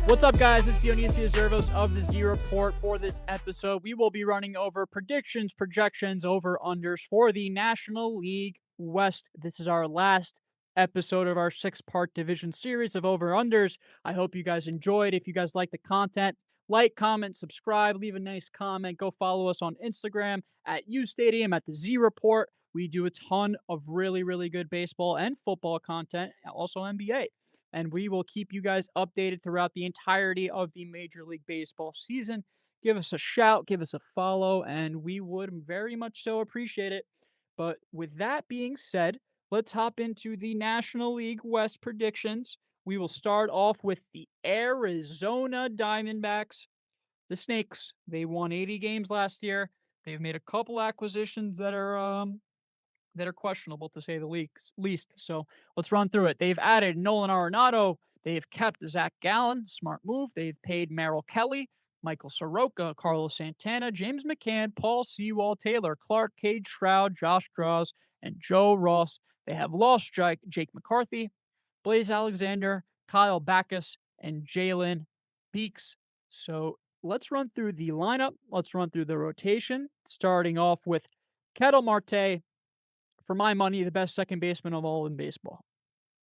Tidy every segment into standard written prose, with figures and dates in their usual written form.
What's up, guys? It's Dionysius Zervos of the Z Report. For this episode, we will be running over predictions, projections, over-unders for the National League West. This is our last episode of our six-part division series of over-unders. I hope you guys enjoyed. If you guys like the content, like, comment, subscribe, leave a nice comment. Go follow us on Instagram at UStadium, at the Z Report. We do a ton of really, really good baseball and football content, also NBA, and we will keep you guys updated throughout the entirety of the Major League Baseball season. Give us a shout, give us a follow, and we would very much so appreciate it. But with that being said, let's hop into the National League West predictions. We will start off with the Arizona Diamondbacks. The Snakes, they won 80 games last year. They've made a couple acquisitions that are questionable to say the least. So let's run through it. They've added Nolan Arenado. They've kept Zach Gallen, smart move. They've paid Merrill Kelly, Michael Soroka, Carlos Santana, James McCann, Paul Sewell, Taylor Clark, Cade Shroud, Josh Draws, and Joe Ross. They have lost Jake McCarthy, Blaze Alexander, Kyle Backus, and Jalen Beeks. So let's run through the lineup. Let's run through the rotation, starting off with Kettle Marte, for my money, the best second baseman of all in baseball.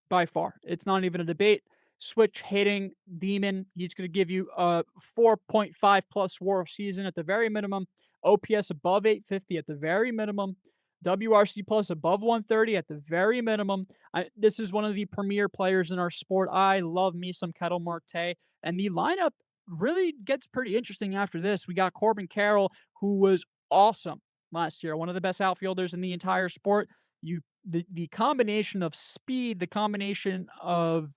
By far. It's not even a debate. Switch hitting demon. He's going to give you a 4.5 plus WAR season at the very minimum. OPS above 850 at the very minimum. WRC plus above 130 at the very minimum. This is one of the premier players in our sport. I love me some Kettle Marte. And the lineup really gets pretty interesting after this. We got Corbin Carroll, who was awesome last year, one of the best outfielders in the entire sport. The combination of speed, the combination of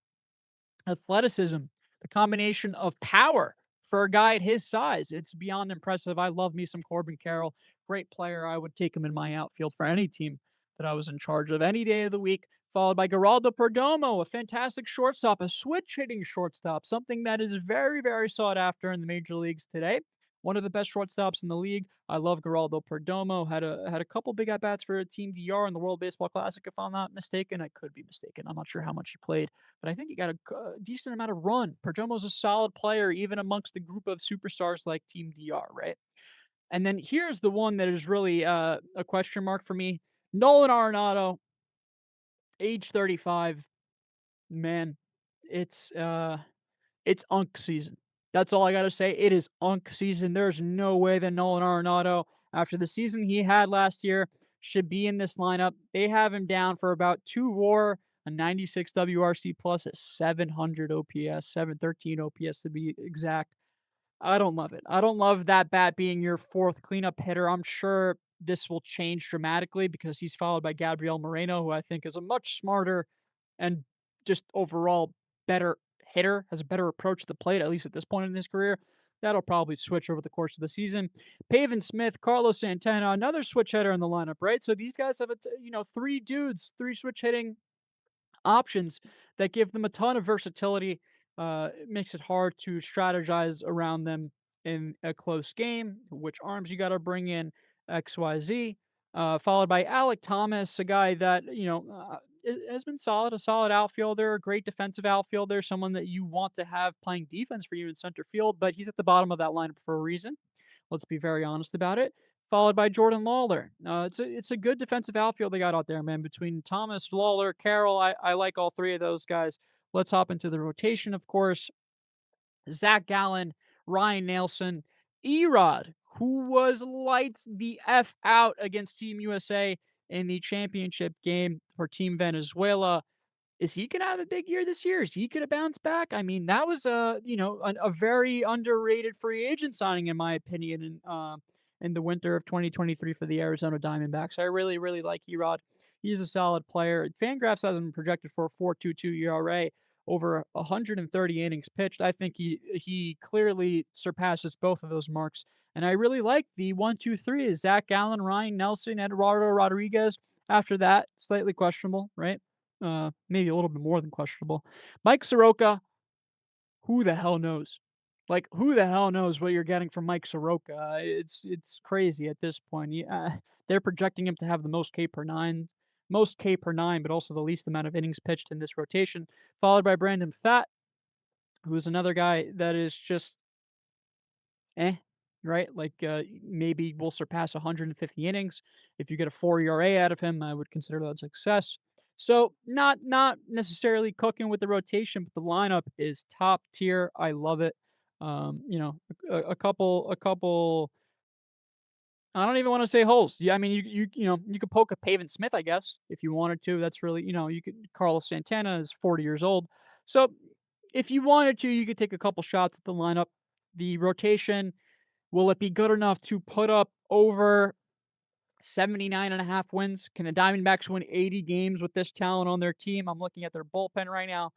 athleticism, the combination of power for a guy at his size, it's beyond impressive. I love me some Corbin Carroll. Great player. I would take him in my outfield for any team that I was in charge of any day of the week. Followed by Geraldo Perdomo, a fantastic shortstop, a switch hitting shortstop, something that is very, very sought after in the major leagues today. One of the best shortstops in the league. I love Geraldo Perdomo. Had a couple big at bats for Team DR in the World Baseball Classic, if I'm not mistaken. I could be mistaken. I'm not sure how much he played, but I think he got a decent amount of run. Perdomo's a solid player, even amongst a group of superstars like Team DR, right? And then here's the one that is really a question mark for me. Nolan Arenado, age 35. Man, it's uh it's Unk season. That's all I gotta say. It is Unk season. There's no way that Nolan Arenado, after the season he had last year, should be in this lineup. They have him down for about 2 WAR, a 96 WRC plus, a 700 OPS, 713 OPS to be exact. I don't love it. I don't love that bat being your fourth cleanup hitter. I'm sure this will change dramatically because he's followed by Gabriel Moreno, who I think is a much smarter and just overall better hitter, has a better approach to the plate, at least at this point in his career. That'll probably switch over the course of the season. Pavin Smith, Carlos Santana, another switch hitter in the lineup, right? So these guys have, three dudes, three switch hitting options that give them a ton of versatility. It makes it hard to strategize around them in a close game, which arms you got to bring in, XYZ. Followed by Alec Thomas, a guy that, has been solid, a solid outfielder, a great defensive outfielder, someone that you want to have playing defense for you in center field, but he's at the bottom of that lineup for a reason. Let's be very honest about it. Followed by Jordan Lawler. It's a good defensive outfield they got out there, man. Between Thomas, Lawler, Carroll, I like all three of those guys. Let's hop into the rotation, of course. Zach Gallen, Ryan Nelson, Erod, who was lights the F out against Team USA in the championship game for Team Venezuela. Is he gonna have a big year this year? Is he gonna bounce back? I mean, that was a very underrated free agent signing, in my opinion, in the winter of 2023 for the Arizona Diamondbacks. I really, really like Erod. He's a solid player. Fangraphs has him projected for a 4.22 ERA over 130 innings pitched. I think he clearly surpasses both of those marks. And I really like the 1, 2, 3 is Zach Gallen, Ryan Nelson, Eduardo Rodriguez. After that, slightly questionable, right? Maybe a little bit more than questionable. Mike Soroka, who the hell knows? Like, who the hell knows what you're getting from Mike Soroka? It's crazy at this point. They're projecting him to have the most K per nine, but also the least amount of innings pitched in this rotation, followed by Brandon Pfaadt, who's another guy that is just right? Like, maybe we'll surpass 150 innings. If you get a 4 ERA out of him, I would consider that a success. So not necessarily cooking with the rotation, but the lineup is top tier. I love it. A couple. I don't even want to say holes. Yeah, I mean, you could poke a Pavin Smith, I guess, if you wanted to. That's really, you could. Carlos Santana is 40 years old, so if you wanted to, you could take a couple shots at the lineup. The rotation, will it be good enough to put up over 79.5 wins? Can the Diamondbacks win 80 games with this talent on their team? I'm looking at their bullpen right now.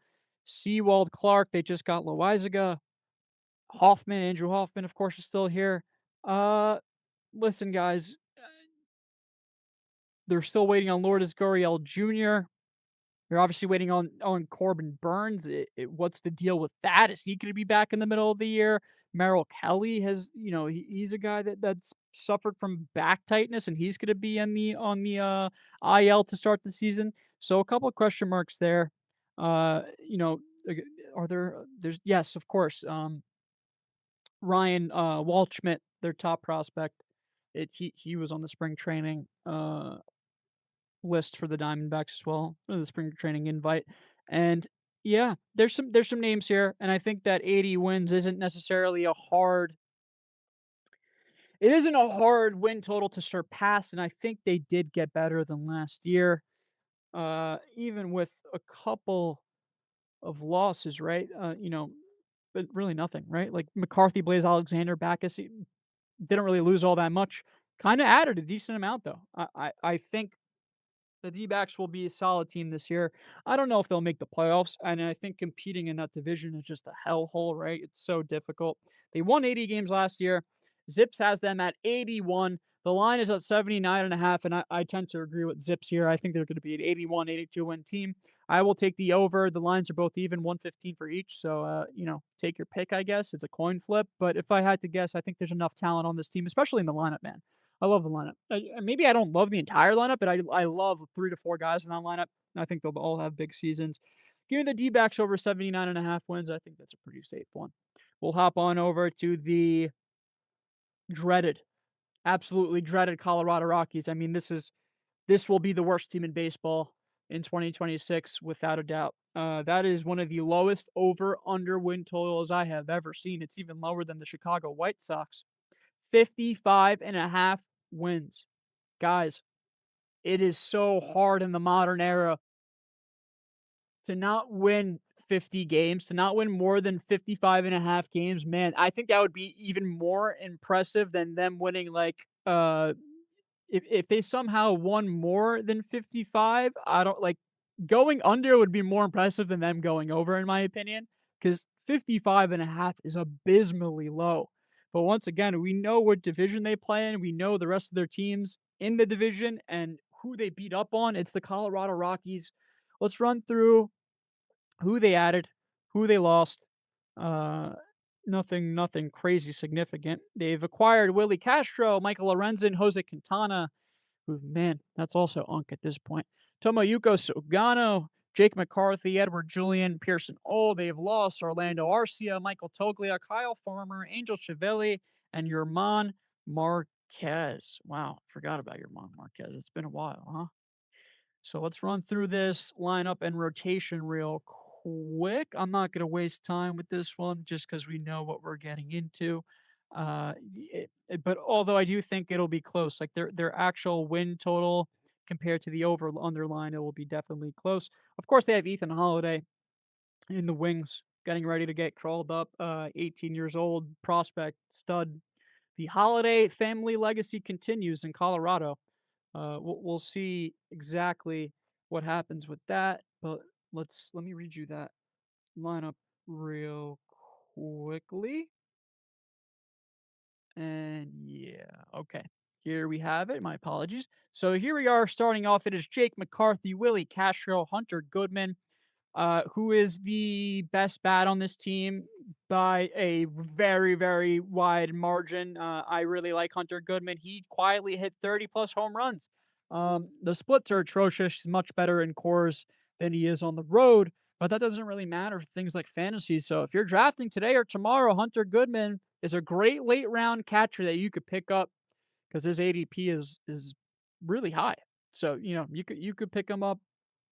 Sewald, Clark, they just got Loizaga. Hoffman, Andrew Hoffman, of course, is still here. Uh, Listen, guys, they're still waiting on Lourdes Gurriel Jr. They're obviously waiting on Corbin Burns. What's the deal with that? Is he going to be back in the middle of the year? Merrill Kelly has, he's a guy that's suffered from back tightness, and he's going to be on the IL to start the season. So a couple of question marks there. Uh, you know, like, are there? There's yes, of course. Ryan Waldschmidt, their top prospect. He was on the spring training list for the Diamondbacks as well, or the spring training invite. And yeah, there's some names here, and I think that 80 wins isn't necessarily a hard it isn't a hard win total to surpass, and I think they did get better than last year, even with a couple of losses, right? But really nothing, right? Like McCarthy, Blaze Alexander, Backus didn't really lose all that much. Kind of added a decent amount though. I think the D-backs will be a solid team this year. I don't know if they'll make the playoffs, and I think competing in that division is just a hellhole, right? It's so difficult. They won 80 games last year. Zips has them at 81. The line is at 79.5, and I tend to agree with Zips here. I think they're going to be an 81, 82 win team. I will take the over. The lines are both even, 115 for each. So, take your pick, I guess. It's a coin flip. But if I had to guess, I think there's enough talent on this team, especially in the lineup, man. I love the lineup. Maybe I don't love the entire lineup, but I love 3 to 4 guys in that lineup. I think they'll all have big seasons. Giving the D-backs over 79.5 wins, I think that's a pretty safe one. We'll hop on over to the dreaded, absolutely dreaded Colorado Rockies. I mean, this will be the worst team in baseball in 2026 without a doubt. That is one of the lowest over/under win totals I have ever seen. It's even lower than the Chicago White Sox. 55.5 wins. Guys, it is so hard in the modern era to not win 50 games, to not win more than 55.5 games. Man, I think that would be even more impressive than them winning like if they somehow won more than 55, I don't like going under would be more impressive than them going over in my opinion cuz 55.5 is abysmally low. But once again, we know what division they play in, we know the rest of their teams in the division and who they beat up on. It's the Colorado Rockies. Let's run through who they added, who they lost. Uh, nothing crazy significant. They've acquired Willie Castro, Michael Lorenzen, Jose Quintana, who, man, that's also Unk at this point. Tomoyuko Sugano, Jake McCarthy, Edward Julian, Pearson. Oh, they've lost Orlando Arcia, Michael Toglia, Kyle Farmer, Angel Chevelli, and Yerman Marquez. Wow, forgot about Yerman Marquez. It's been a while, huh? So let's run through this lineup and rotation real quick. I'm not going to waste time with this one just because we know what we're getting into. But although I do think it'll be close, like their actual win total compared to the over under line, it will be definitely close. Of course, they have Ethan Holiday in the wings, getting ready to get crawled up. 18 years old, prospect, stud. The Holiday family legacy continues in Colorado. We'll see exactly what happens with that, but let me read you that lineup real quickly. And yeah, okay. Here we have it. My apologies. So here we are starting off. It is Jake McCarthy, Willie Castro, Hunter Goodman, who is the best bat on this team by a very, very wide margin. I really like Hunter Goodman. He quietly hit 30 plus home runs. The splits are atrocious. He's much better in cores than he is on the road. But that doesn't really matter for things like fantasy. So if you're drafting today or tomorrow, Hunter Goodman is a great late round catcher that you could pick up because his ADP is really high. So, you could pick him up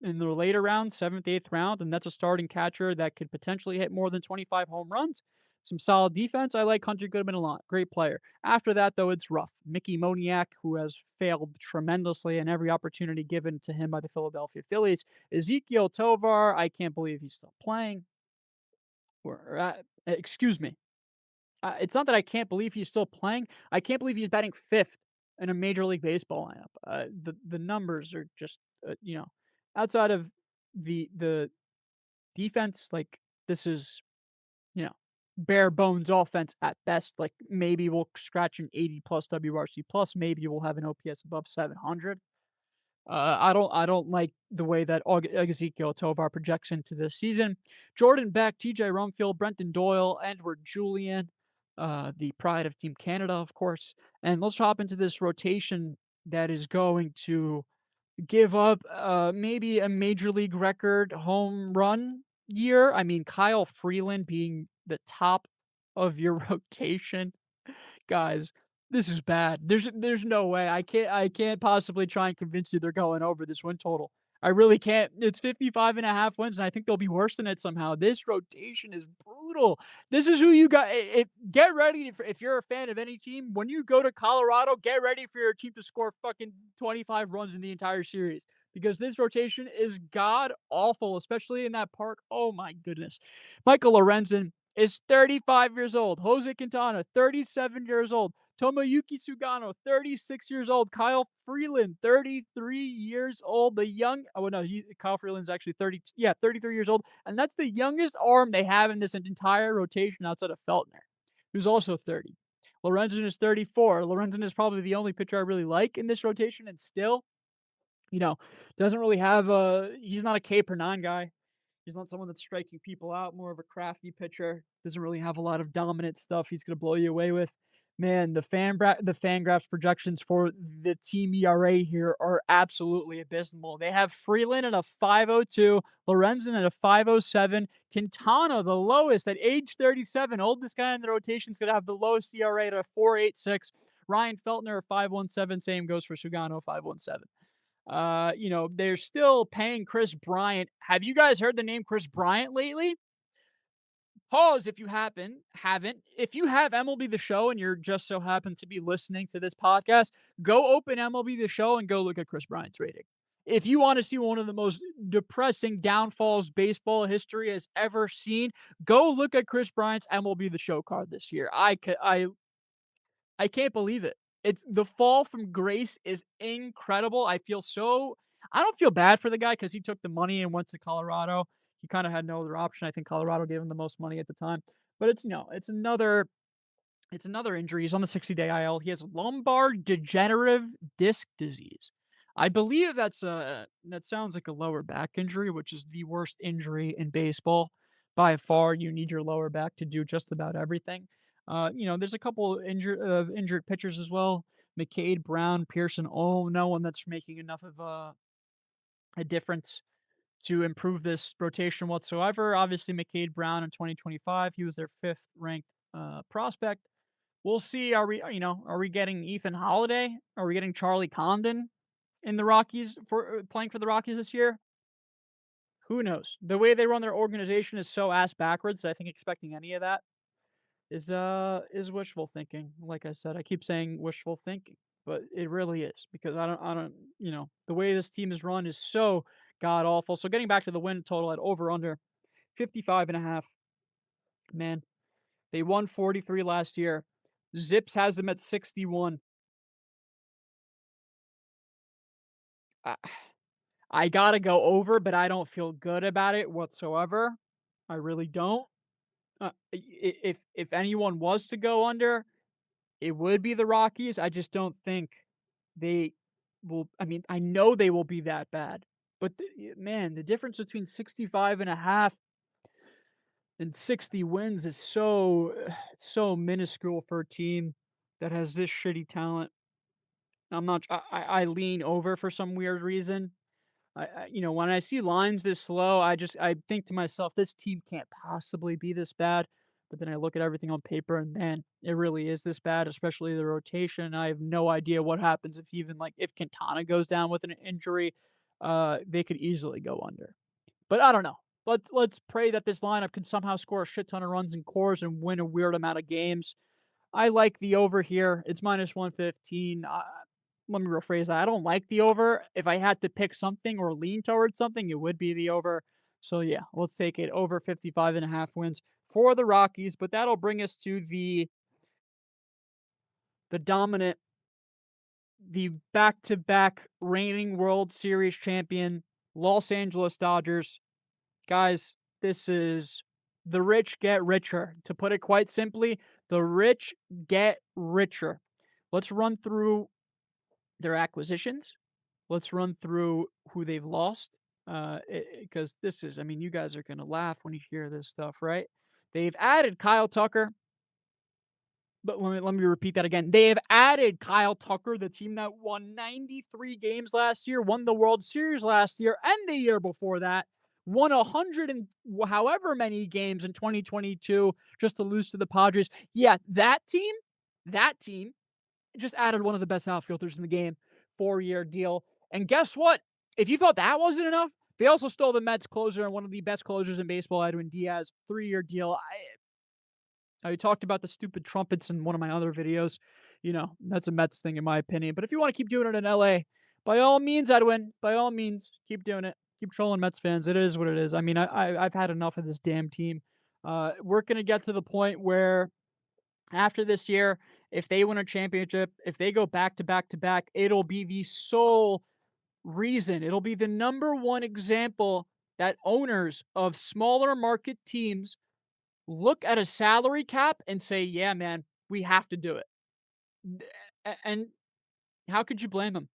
in the later round, 7th, 8th round, and that's a starting catcher that could potentially hit more than 25 home runs. Some solid defense. I like Hunter Goodman a lot. Great player. After that, though, it's rough. Mickey Moniak, who has failed tremendously in every opportunity given to him by the Philadelphia Phillies. Ezekiel Tovar, I can't believe he's still playing. Excuse me. It's not that I can't believe he's still playing. I can't believe he's batting 5th in a Major League Baseball lineup. The numbers are just, outside of the defense, like, this is, you know, bare bones offense at best. Like, maybe we'll scratch an 80 plus WRC plus. Maybe we'll have an OPS above 700. I don't like the way that Ezekiel Tovar projects into this season. Jordan Beck, TJ Rumfield, Brenton Doyle, Edward Julian, the pride of Team Canada, of course. And let's hop into this rotation that is going to give up maybe a major league record home run year. I mean, Kyle Freeland being the top of your rotation. Guys, this is bad. There's no way. I can't possibly try and convince you they're going over this win total. I really can't. It's 55.5 wins, and I think they'll be worse than it somehow. This rotation is brutal. This is who you got. Get ready if you're a fan of any team. When you go to Colorado, get ready for your team to score fucking 25 runs in the entire series because this rotation is god awful, especially in that park. Oh my goodness. Michael Lorenzen is 35 years old. Jose Quintana, 37 years old. Tomoyuki Sugano, 36 years old. Kyle Freeland, 33 years old. The young, oh no, Kyle Freeland's actually 30, yeah, 33 years old. And that's the youngest arm they have in this entire rotation outside of Feltner, who's also 30. Lorenzen is 34. Lorenzen is probably the only pitcher I really like in this rotation, and still, you know, doesn't really have he's not a K per nine guy. He's not someone that's striking people out, more of a crafty pitcher. Doesn't really have a lot of dominant stuff he's gonna blow you away with. Man, the Fangraphs projections for the team ERA here are absolutely abysmal. They have Freeland at a 5.02, Lorenzen at a 5.07, Quintana the lowest at age 37. Oldest guy in the rotation is gonna have the lowest ERA at a 4.86. Ryan Feltner 5.17. Same goes for Sugano 5.17. They're still paying Chris Bryant. Have you guys heard the name Chris Bryant lately? Pause if you haven't. If you have MLB The Show and you're just so happen to be listening to this podcast, go open MLB The Show and go look at Chris Bryant's rating. If you want to see one of the most depressing downfalls baseball history has ever seen, go look at Chris Bryant's MLB The Show card this year. I can't believe it. It's the fall from grace is incredible. I don't feel bad for the guy because he took the money and went to Colorado. He kind of had no other option. I think Colorado gave him the most money at the time. But it's another injury. He's on the 60-day IL. He has lumbar degenerative disc disease. I believe that sounds like a lower back injury, which is the worst injury in baseball by far. You need your lower back to do just about everything. There's a couple injured pitchers as well. McCade, Brown, Pearson. Oh, no one that's making enough of a difference to improve this rotation whatsoever. Obviously, McCade, Brown in 2025, he was their fifth ranked prospect. We'll see. Are we getting Ethan Holiday? Are we getting Charlie Condon in the Rockies for playing for the Rockies this year? Who knows? The way they run their organization is so ass backwards that I think expecting any of that is wishful thinking. Like I said, I keep saying wishful thinking, but it really is because I don't the way this team is run is so god awful. So getting back to the win total at over under 55 and a half, man, they won 43 last year. Zips has them at 61. I, I gotta go over, but I don't feel good about it whatsoever. I really don't. If anyone was to go under, it would be the Rockies. I just don't think they will. I mean, I know they will be that bad, but man, the difference between 65 and a half and 60 wins is it's so minuscule for a team that has this shitty talent. I'm not. I lean over for some weird reason. When I see lines this low, I think to myself, this team can't possibly be this bad. But then I look at everything on paper, and man, it really is this bad, especially the rotation. I have no idea what happens if even like if Quintana goes down with an injury, they could easily go under. But I don't know. Let's pray that this lineup can somehow score a shit ton of runs and cores and win a weird amount of games. I like the over here. It's minus 115. Let me rephrase that. I don't like the over. If I had to pick something or lean towards something, it would be the over. So yeah, let's take it over 55.5 wins for the Rockies. But that'll bring us to the dominant, the back-to-back reigning World Series champion, Los Angeles Dodgers. Guys, this is the rich get richer. To put it quite simply, the rich get richer. Let's run through their acquisitions. Let's run through who they've lost. Because this is, I mean, you guys are going to laugh when you hear this stuff, right? They've added Kyle Tucker. But let me repeat that again. They have added Kyle Tucker, the team that won 93 games last year, won the World Series last year and the year before that, won 100 and however many games in 2022 just to lose to the Padres. Yeah, that team just added one of the best outfielders in the game, 4-year deal. And guess what? If you thought that wasn't enough, they also stole the Mets closer and one of the best closers in baseball, Edwin Diaz, 3-year deal. I talked about the stupid trumpets in one of my other videos. That's a Mets thing in my opinion. But if you want to keep doing it in LA, by all means, Edwin, by all means, keep doing it. Keep trolling Mets fans. It is what it is. I mean, I've had enough of this damn team. We're gonna get to the point where after this year, if they win a championship, if they go back to back to back, it'll be the sole reason. It'll be the number one example that owners of smaller market teams look at a salary cap and say, "Yeah, man, we have to do it." And how could you blame them?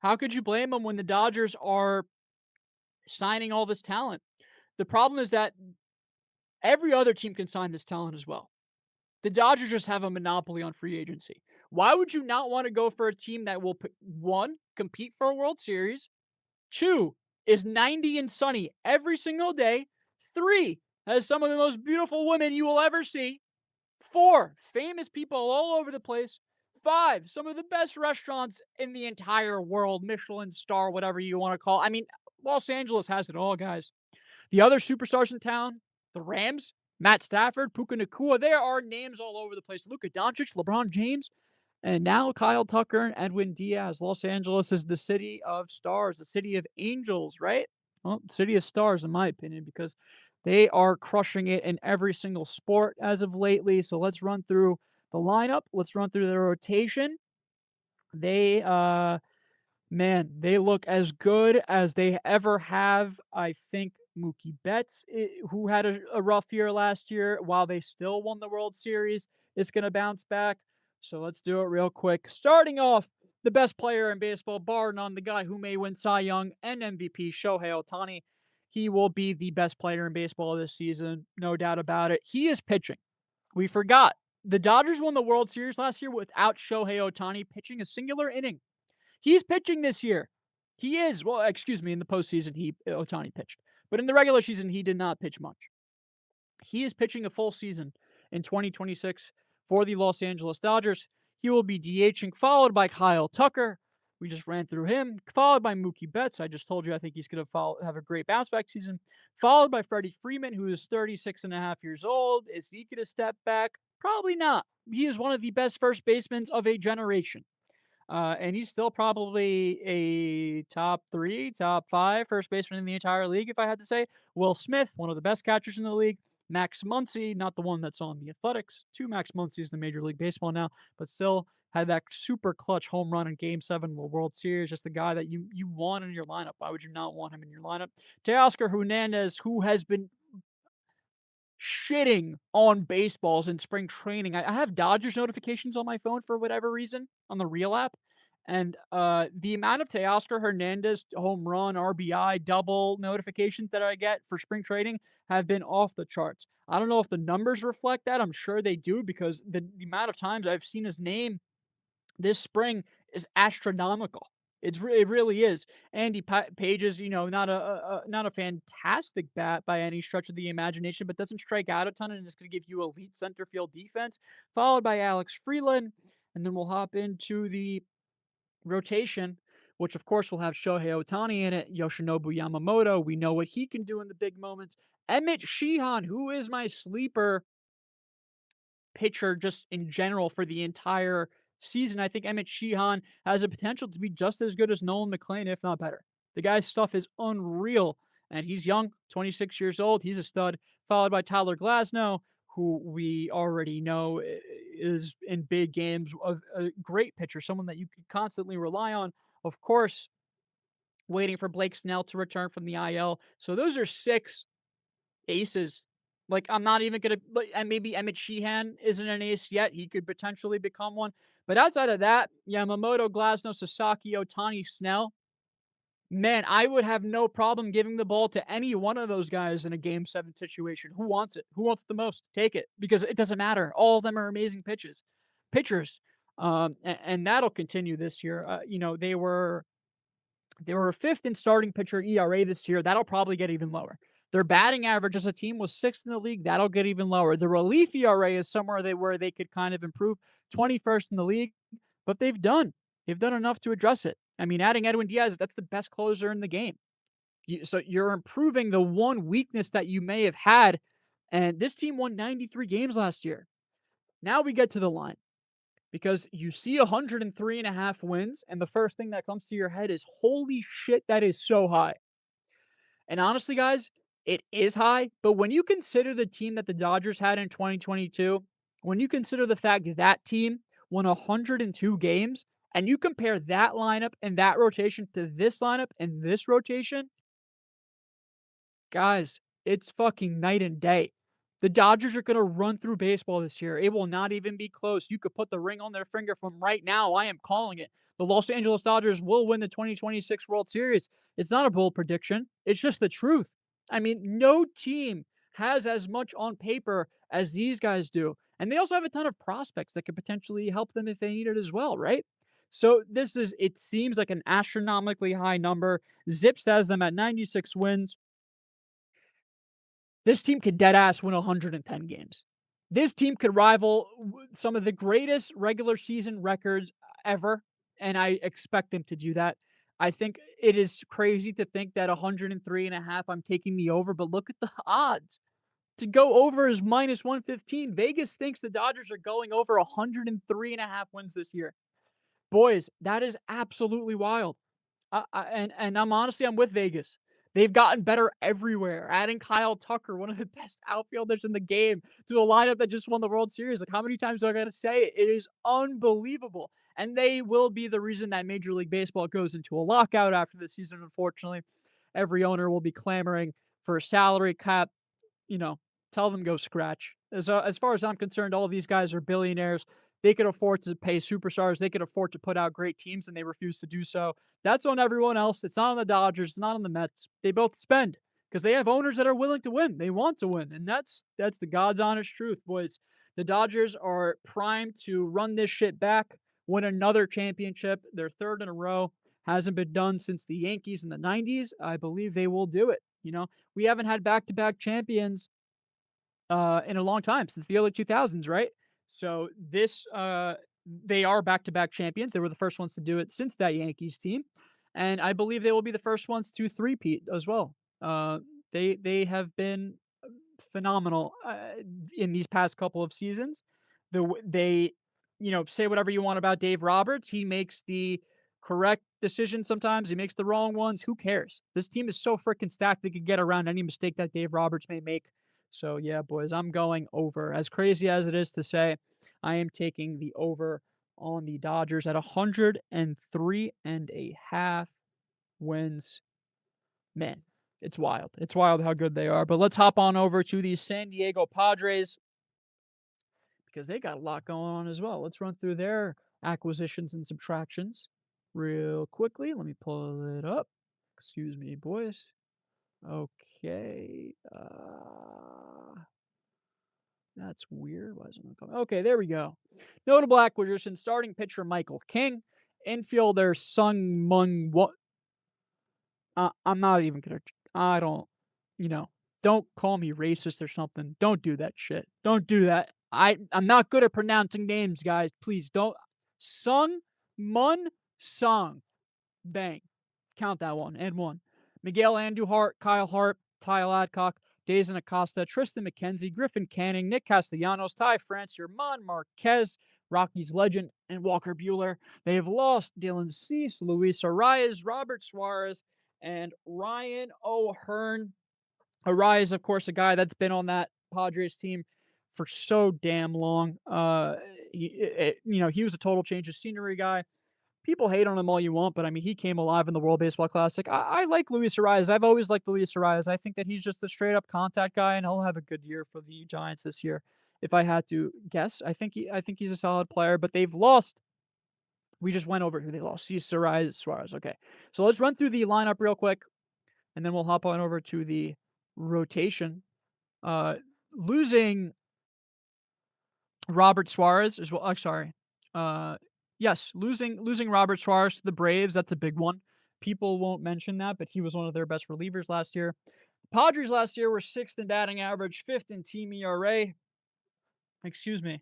How could you blame them when the Dodgers are signing all this talent? The problem is that every other team can sign this talent as well. The Dodgers just have a monopoly on free agency. Why would you not want to go for a team that will, one, compete for a World Series, two, is 90 and sunny every single day, three, has some of the most beautiful women you will ever see, four, famous people all over the place, five, some of the best restaurants in the entire world, Michelin star, whatever you want to call it. I mean, Los Angeles has it all, guys. The other superstars in town, the Rams, Matt Stafford, Puka Nacua, there are names all over the place. Luka Doncic, LeBron James, and now Kyle Tucker and Edwin Diaz. Los Angeles is the city of stars, the city of angels, right? Well, city of stars, in my opinion, because they are crushing it in every single sport as of lately. So let's run through the lineup. Let's run through the rotation. They Man, they look as good as they ever have. I think Mookie Betts, who had a rough year last year, while they still won the World Series, is going to bounce back. So let's do it real quick. Starting off, the best player in baseball, bar none, the guy who may win Cy Young and MVP, Shohei Ohtani. He will be the best player in baseball this season, no doubt about it. He is pitching. We forgot. The Dodgers won the World Series last year without Shohei Ohtani pitching a singular inning. He's pitching this year. He is. Well, excuse me, in the postseason, Ohtani pitched. But in the regular season, he did not pitch much. He is pitching a full season in 2026 for the Los Angeles Dodgers. He will be DHing, followed by Kyle Tucker. We just ran through him, followed by Mookie Betts. I just told you I think he's going to have a great bounce back season, followed by Freddie Freeman, who is 36 and a half years old. Is he going to step back? Probably not. He is one of the best first basemen of a generation. And he's still probably a top three, top five first baseman in the entire league, if I had to say. Will Smith, one of the best catchers in the league. Max Muncy, not the one that's on the Athletics. Two Max Muncy's in the Major League Baseball now, but still had that super clutch home run in Game 7 of the World Series. Just the guy that you want in your lineup. Why would you not want him in your lineup? Teoscar Hernandez, who has been shitting on baseballs in spring training. I have Dodgers notifications on my phone for whatever reason on the Real app. And the amount of Teoscar Hernandez home run, RBI, double notifications that I get for spring training have been off the charts. I don't know if the numbers reflect that. I'm sure they do because the amount of times I've seen his name this spring is astronomical. It really is. Page is, not not a fantastic bat by any stretch of the imagination, but doesn't strike out a ton and is going to give you elite center field defense. Followed by Alex Freeland, and then we'll hop into the rotation, which of course will have Shohei Ohtani in it. Yoshinobu Yamamoto, we know what he can do in the big moments. Emmett Sheehan, who is my sleeper pitcher just in general for the entire season. I think Emmett Sheehan has a potential to be just as good as Nolan McLean, if not better. The guy's stuff is unreal, and he's young, 26 years old. He's a stud. Followed by Tyler Glasnow, who we already know is in big games a great pitcher, someone that you can constantly rely on. Of course, waiting for Blake Snell to return from the IL. So those are six aces. Like, I'm not even gonna like, and maybe Emmett Sheehan isn't an ace yet. He could potentially become one. But outside of that, Yamamoto, Glasnow, Sasaki, Ohtani, Snell. Man, I would have no problem giving the ball to any one of those guys in a game seven situation. Who wants it? Who wants the most? Take it because it doesn't matter. All of them are amazing pitchers. And that'll continue this year. They were fifth in starting pitcher ERA this year. That'll probably get even lower. Their batting average as a team was sixth in the league. That'll get even lower. The relief ERA is somewhere where they could kind of improve. 21st in the league, but they've done enough to address it. I mean, adding Edwin Diaz, that's the best closer in the game. So you're improving the one weakness that you may have had. And this team won 93 games last year. Now we get to the line because you see 103 and a half wins, and the first thing that comes to your head is, holy shit, that is so high. And honestly, guys, it is high, but when you consider the team that the Dodgers had in 2022, when you consider the fact that that team won 102 games, and you compare that lineup and that rotation to this lineup and this rotation, guys, it's fucking night and day. The Dodgers are going to run through baseball this year. It will not even be close. You could put the ring on their finger from right now. I am calling it. The Los Angeles Dodgers will win the 2026 World Series. It's not a bold prediction, it's just the truth. I mean, no team has as much on paper as these guys do. And they also have a ton of prospects that could potentially help them if they need it as well, right? So it seems like an astronomically high number. Zips has them at 96 wins. This team could dead ass win 110 games. This team could rival some of the greatest regular season records ever, and I expect them to do that. I think it is crazy to think that 103 and a half, I'm taking the over, but look at the odds. To go over is minus 115. Vegas thinks the Dodgers are going over 103 and a half wins this year. Boys, that is absolutely wild. And I'm with Vegas. They've gotten better everywhere. Adding Kyle Tucker, one of the best outfielders in the game, to a lineup that just won the World Series. Like, how many times do I got to say it? It is unbelievable. And they will be the reason that Major League Baseball goes into a lockout after this season, unfortunately. Every owner will be clamoring for a salary cap. You know, tell them go scratch. As far as I'm concerned, all of these guys are billionaires. They could afford to pay superstars. They could afford to put out great teams, and they refuse to do so. That's on everyone else. It's not on the Dodgers. It's not on the Mets. They both spend because they have owners that are willing to win. They want to win, and that's the God's honest truth, boys. The Dodgers are primed to run this shit back, win another championship. Their third in a row hasn't been done since the Yankees in the 90s. I believe they will do it. We haven't had back-to-back champions in a long time, since the early 2000s, right? So they are back-to-back champions. They were the first ones to do it since that Yankees team, and I believe they will be the first ones to three-peat as well. They have been phenomenal in these past couple of seasons. They, say whatever you want about Dave Roberts. He makes the correct decision sometimes. He makes the wrong ones. Who cares? This team is so freaking stacked they could get around any mistake that Dave Roberts may make. So yeah, boys, I'm going over. As crazy as it is to say, I am taking the over on the Dodgers at 103 and a half wins. Man, it's wild. It's wild how good they are. But let's hop on over to the San Diego Padres because they got a lot going on as well. Let's run through their acquisitions and subtractions real quickly. Let me pull it up. Excuse me, boys. Okay. That's weird. Why isn't it coming? Okay, there we go. Notable acquisition: starting pitcher Michael King, Infielder Sung Mung what I'm not even gonna I don't you know, don't call me racist or something. Don't do that shit. Don't do that. I'm not good at pronouncing names, guys. Please don't. Sung Mun Sung. Bang. Count that one. And one. Miguel Andujar, Kyle Hart, Kyle Adcock, Dazen Acosta, Tristan McKenzie, Griffin Canning, Nick Castellanos, Ty France, German Marquez, Rockies legend, and Walker Bueller. They have lost Dylan Cease, Luis Arias, Robert Suarez, and Ryan O'Hearn. Arias, of course, a guy that's been on that Padres team for so damn long. He was a total change of scenery guy. People hate on him all you want, but I mean, he came alive in the World Baseball Classic. I like Luis Arias. I've always liked Luis Arias. I think that he's just a straight up contact guy, and he'll have a good year for the Giants this year. If I had to guess, I think he's a solid player. But they've lost. We just went over who they lost. He's Arias, Suarez. Okay, so let's run through the lineup real quick, and then we'll hop on over to the rotation. Uh, Losing Robert Suarez as well. Sorry. Uh, yes, losing Robert Suarez to the Braves. That's a big one. People won't mention that, but he was one of their best relievers last year. Padres last year were sixth in batting average, fifth in team ERA. Excuse me.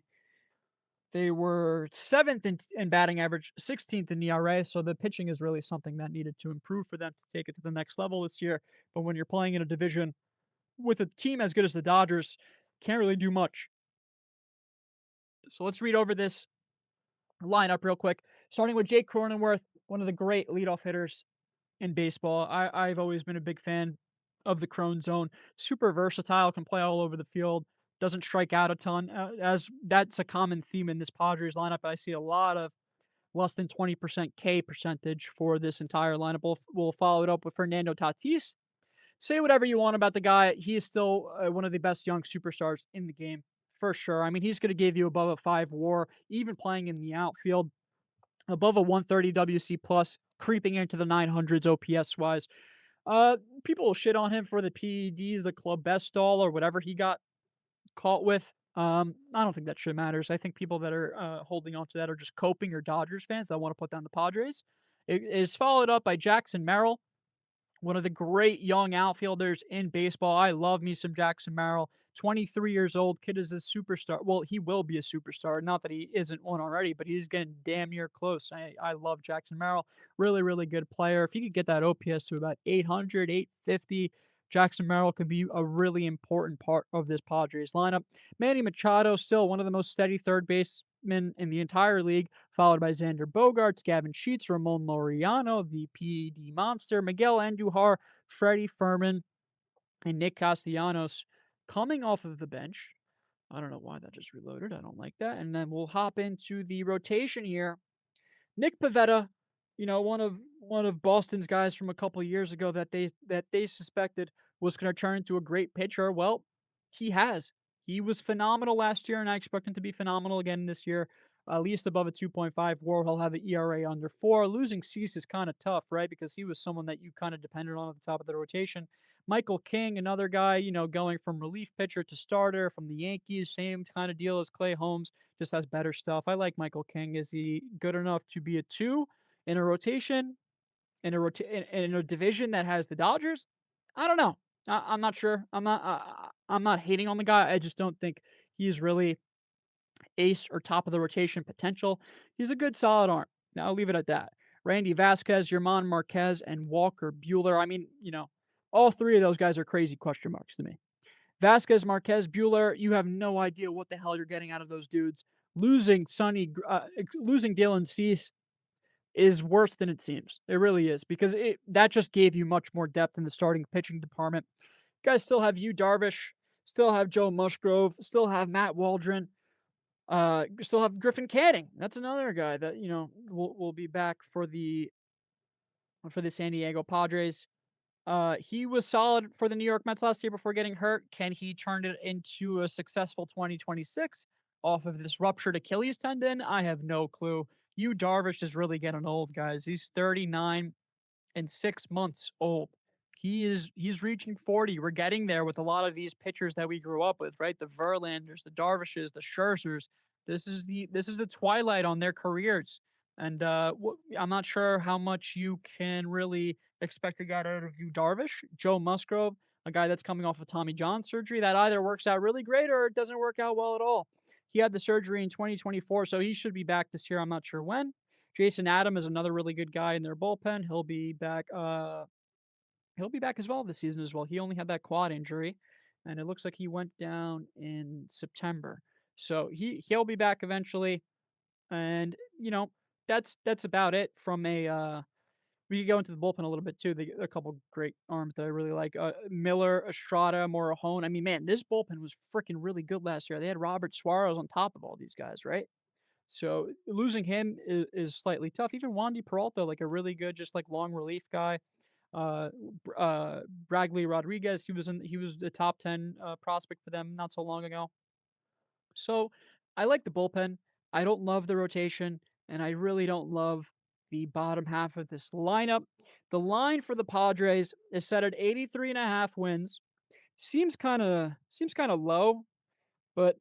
They were seventh in batting average, 16th in ERA. So the pitching is really something that needed to improve for them to take it to the next level this year. But when you're playing in a division with a team as good as the Dodgers, can't really do much. So let's read over this lineup real quick. Starting with Jake Cronenworth, one of the great leadoff hitters in baseball. I've always been a big fan of the Crone zone. Super versatile, can play all over the field. Doesn't strike out a ton. As that's a common theme in this Padres lineup. I see a lot of less than 20% K percentage for this entire lineup. We'll follow it up with Fernando Tatis. Say whatever you want about the guy. He is still one of the best young superstars in the game, for sure. I mean, he's going to give you above a 5 WAR, even playing in the outfield, above a 130 WC plus, creeping into the 900s OPS wise. People will shit on him for the PEDs, the club best stall, or whatever he got caught with. I don't think that shit matters. I think people that are holding on to that are just coping or Dodgers fans that want to put down the Padres. It is followed up by Jackson Merrill, one of the great young outfielders in baseball. I love me some Jackson Merrill. 23 years old. Kid is a superstar. Well, he will be a superstar. Not that he isn't one already, but he's getting damn near close. I love Jackson Merrill. Really, really good player. If he could get that OPS to about 800, 850, Jackson Merrill could be a really important part of this Padres lineup. Manny Machado, still one of the most steady third basemen in the entire league, followed by Xander Bogaerts, Gavin Sheets, Ramon Laureano, the PED monster, Miguel Andujar, Freddie Fermin, and Nick Castellanos coming off of the bench. I don't know why that just reloaded. I don't like that. And then we'll hop into the rotation here. Nick Pivetta, one of Boston's guys from a couple of years ago that they suspected was going to turn into a great pitcher. Well, he has. He was phenomenal last year, and I expect him to be phenomenal again this year. At least above a 2.5 WAR. He'll have an ERA under 4. Losing Cease is kind of tough, right? Because he was someone that you kind of depended on at the top of the rotation. Michael King, another guy, going from relief pitcher to starter from the Yankees, same kind of deal as Clay Holmes, just has better stuff. I like Michael King. Is he good enough to be a 2 in a rotation in a division that has the Dodgers? I don't know. I'm not sure. I'm not hating on the guy. I just don't think he's really ace or top of the rotation potential. He's a good solid arm. Now I'll leave it at that. Randy Vasquez, German Marquez, and Walker Bueller. I mean, all three of those guys are crazy question marks to me. Vasquez, Marquez, Bueller, you have no idea what the hell you're getting out of those dudes. Losing Dylan Cease is worse than it seems. It really is, because that just gave you much more depth in the starting pitching department. You guys still have Yu Darvish, still have Joe Musgrove, still have Matt Waldron, still have Griffin Canning. That's another guy that will be back for the San Diego Padres. He was solid for the New York Mets last year before getting hurt. Can he turn it into a successful 2026 off of this ruptured Achilles tendon? I have no clue. Yu Darvish is really getting old, guys. He's 39 and 6 months old. He's reaching 40. We're getting there with a lot of these pitchers that we grew up with, right? The Verlanders, the Darvishes, the Scherzers. This is the twilight on their careers. And I'm not sure how much you can really expect to get out of you, Darvish. Joe Musgrove, a guy that's coming off of Tommy John surgery, that either works out really great or it doesn't work out well at all. He had the surgery in 2024, so he should be back this year. I'm not sure when. Jason Adam is another really good guy in their bullpen. He'll be back. He'll be back as well this season as well. He only had that quad injury, and it looks like he went down in September. So he'll be back eventually. And, that's about it from a we could go into the bullpen a little bit too. A couple great arms that I really like. Miller, Estrada, Morahone. I mean, man, this bullpen was freaking really good last year. They had Robert Suarez on top of all these guys, right? So losing him is slightly tough. Even Wandy Peralta, like a really good, just like long relief guy. Uh, Bradley Rodriguez, he was the top 10 prospect for them not so long ago. So I like the bullpen. I don't love the rotation, and I really don't love the bottom half of this lineup. The line for the Padres is set at 83.5 wins. Seems kind of low, but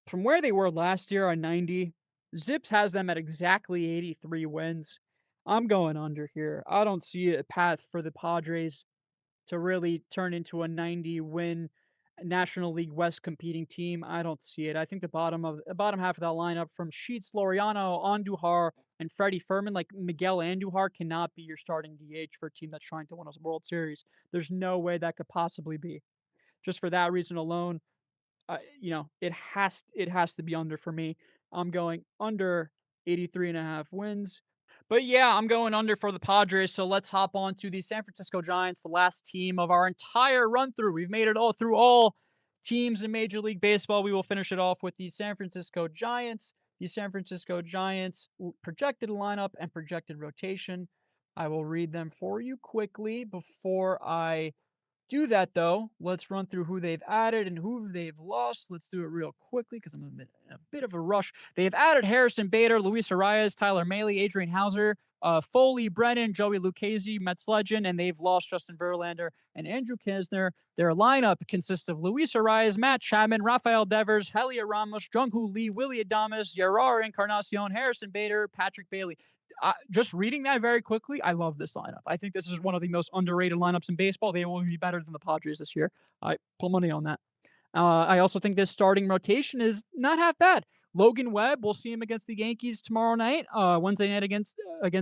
from where they were last year on 90, Zips has them at exactly 83 wins. I'm going under here. I don't see a path for the Padres to really turn into a 90 win National League West competing team. I don't see it. I think the bottom half of that lineup from Sheets, Loriano, Andujar, and Freddie Furman, like Miguel Andujar, cannot be your starting DH for a team that's trying to win a World Series. There's no way that could possibly be. Just for that reason alone, it has to be under for me. I'm going under 83.5 wins. But yeah, I'm going under for the Padres. So let's hop on to the San Francisco Giants, the last team of our entire run through. We've made it all through all teams in Major League Baseball. We will finish it off with the San Francisco Giants. The San Francisco Giants projected lineup and projected rotation. I will read them for you quickly before I do that though. Let's run through who they've added and who they've lost. Let's do it real quickly because I'm in a bit of a rush. They've added Harrison Bader, Luis Arias, Tyler Mahle, Adrian Hauser, Foley, Brennan, Joey Lucchesi, Mets legend, and they've lost Justin Verlander and Andrew Knizner. Their lineup consists of Luis Arias, Matt Chapman, Rafael Devers, Heliot Ramos, Jung-Hoo Lee, Willie Adames, Yerrar Encarnacion, Harrison Bader, Patrick Bailey. Just reading that very quickly, I love this lineup. I think this is one of the most underrated lineups in baseball. They will be better than the Padres this year. I put money on that. I also think this starting rotation is not half bad. Logan Webb, we'll see him against the Yankees tomorrow night, Wednesday night against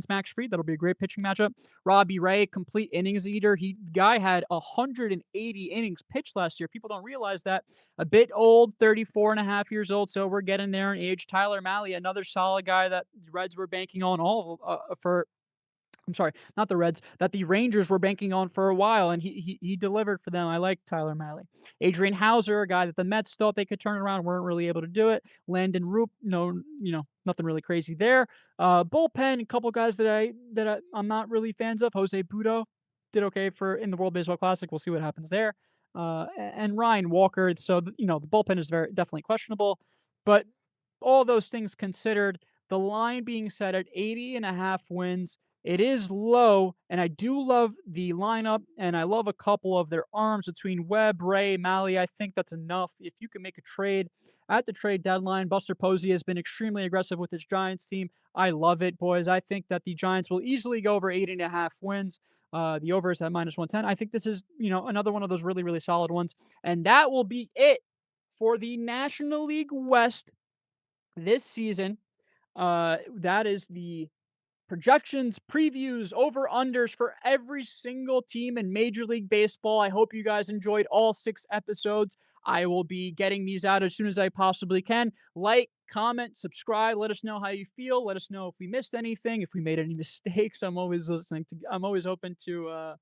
Max Fried. That'll be a great pitching matchup. Robbie Ray, complete innings eater. Guy had 180 innings pitched last year. People don't realize that. A bit old, 34 and a half years old, so we're getting there in age. Tyler Mahle, another solid guy that the Reds were banking on all for I'm sorry, not the Reds, that the Rangers were banking on for a while, and he delivered for them. I like Tyler Mahle. Adrian Hauser, a guy that the Mets thought they could turn around, weren't really able to do it. Landon Roop, no, nothing really crazy there. Bullpen, a couple guys I'm not really fans of. Jose Budo did okay for in the World Baseball Classic. We'll see what happens there. And Ryan Walker. So the bullpen is very definitely questionable, but all those things considered, the line being set at 80.5 wins, it is low, and I do love the lineup, and I love a couple of their arms between Webb, Ray, Mahle. I think that's enough. If you can make a trade at the trade deadline, Buster Posey has been extremely aggressive with his Giants team. I love it, boys. I think that the Giants will easily go over 80.5 wins. The over is at -110. I think this is, another one of those really, really solid ones. And that will be it for the National League West this season. That is the projections, previews, over unders for every single team in Major League Baseball. I hope you guys enjoyed all 6 episodes. I will be getting these out as soon as I possibly can. Like, comment, subscribe. Let us know how you feel. Let us know if we missed anything, if we made any mistakes. I'm always open to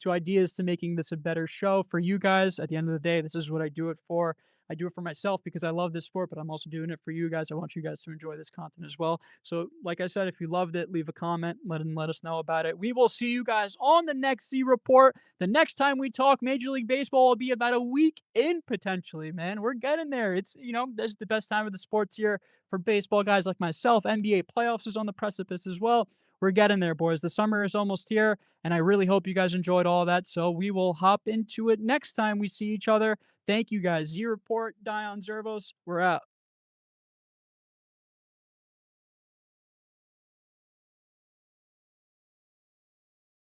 ideas to making this a better show for you guys. At the end of the day, this is what I do it for. I do it for myself because I love this sport, but I'm also doing it for you guys. I want you guys to enjoy this content as well. So, like I said, if you loved it, leave a comment, let us know about it. We will see you guys on the next Z Report. The next time we talk Major League Baseball will be about a week in potentially, man. We're getting there. It's, this is the best time of the sports year for baseball guys like myself. NBA playoffs is on the precipice as well. We're getting there, boys. The summer is almost here, and I really hope you guys enjoyed all that. So we will hop into it next time we see each other. Thank you guys. Z Report, Dion Zervos. We're out.